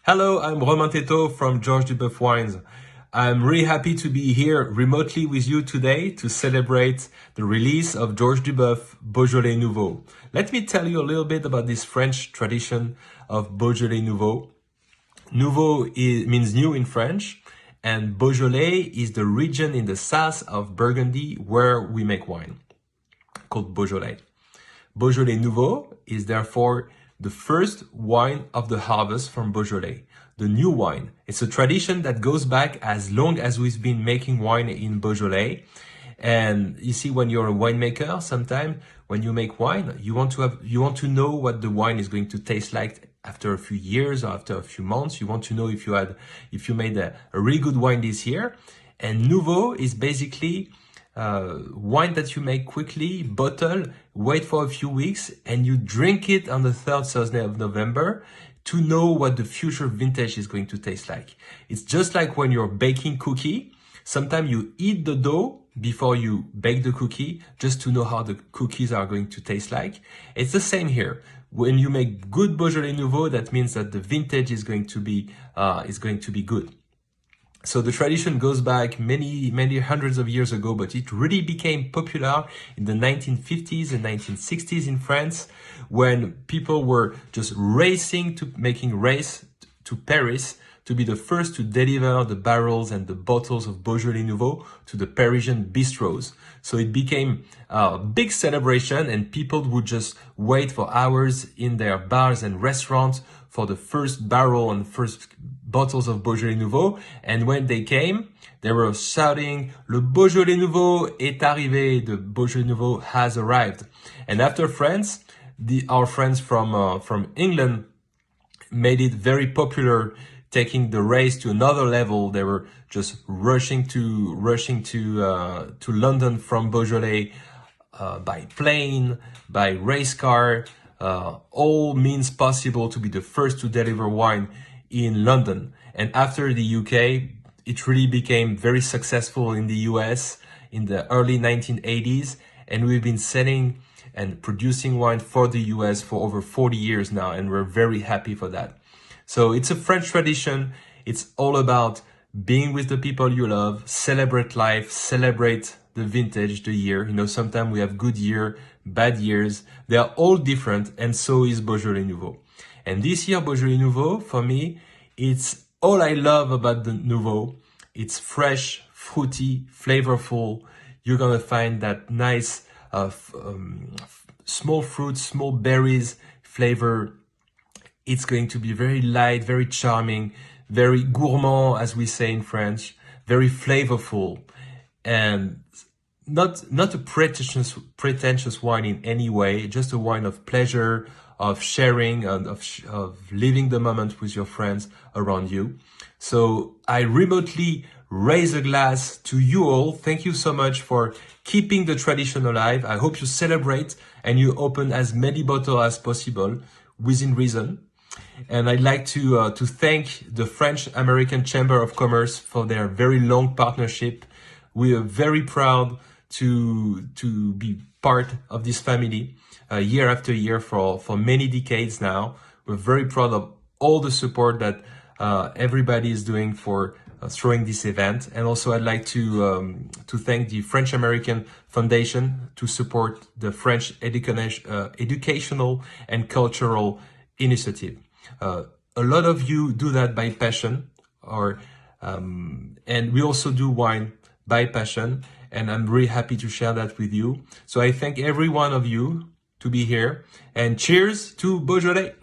Hello, I'm Romain Teyteau from Duboeuf Wines. I'm really happy to be here remotely with you today to celebrate the release of Duboeuf Beaujolais Nouveau. Let me tell you a little bit about this French tradition of Beaujolais Nouveau. Means new in French, and Beaujolais is the region in the south of Burgundy where we make wine, called Beaujolais. Beaujolais Nouveau is therefore the first wine of the harvest from Beaujolais, the new wine. It's a tradition that goes back as long as we've been making wine in Beaujolais. And you see, when you're a winemaker, sometimes when you make wine, you want to know what the wine is going to taste like after a few years or after a few months. You want to know if you made a really good wine this year. And Nouveau is basically wine that you make quickly, bottle, wait for a few weeks, and you drink it on the third Thursday of November to know what the future vintage is going to taste like. It's just like when you're baking cookie. Sometimes you eat the dough before you bake the cookie just to know how the cookies are going to taste like. It's the same here. When you make good Beaujolais Nouveau, that means that the vintage is going to be good. So the tradition goes back many hundreds of years ago, but it really became popular in the 1950s and 1960s in France, when people were just making race to Paris to be the first to deliver the barrels and the bottles of Beaujolais Nouveau to the Parisian bistros. So it became a big celebration, and people would just wait for hours in their bars and restaurants for the first barrel and first bottles of Beaujolais Nouveau. And when they came, they were shouting, "Le Beaujolais Nouveau est arrivé," the Beaujolais Nouveau has arrived. And after France, our friends from England made it very popular, taking the race to another level. They were just rushing to London from Beaujolais by plane, by race car, all means possible to be the first to deliver wine in London. And after the UK, it really became very successful in the US in the early 1980s. And we've been selling and producing wine for the US for over 40 years now, and we're very happy for that. So it's a French tradition. It's all about being with the people you love, celebrate life, celebrate the vintage, the year. You know, sometimes we have good year, bad years. They are all different, and so is Beaujolais Nouveau. And this year, Beaujolais Nouveau, for me, it's all I love about the Nouveau. It's fresh, fruity, flavorful. You're gonna find that nice small fruits, small berries flavor. It's going to be very light, very charming, very gourmand, as we say in French, very flavorful, and not a pretentious wine in any way, just a wine of pleasure, of sharing, and of living the moment with your friends around you. So I remotely raise a glass to you all. Thank you so much for keeping the tradition alive. I hope you celebrate and you open as many bottles as possible within reason. And I'd like to thank the French-American Chamber of Commerce for their very long partnership. We are very proud to be part of this family year after year for many decades now. We're very proud of all the support that everybody is doing for throwing this event. And also I'd like to thank the French-American Foundation to support the French educational and cultural initiative. A lot of you do that by passion, and we also do wine by passion, and I'm really happy to share that with you. So I thank every one of you to be here, and cheers to Beaujolais!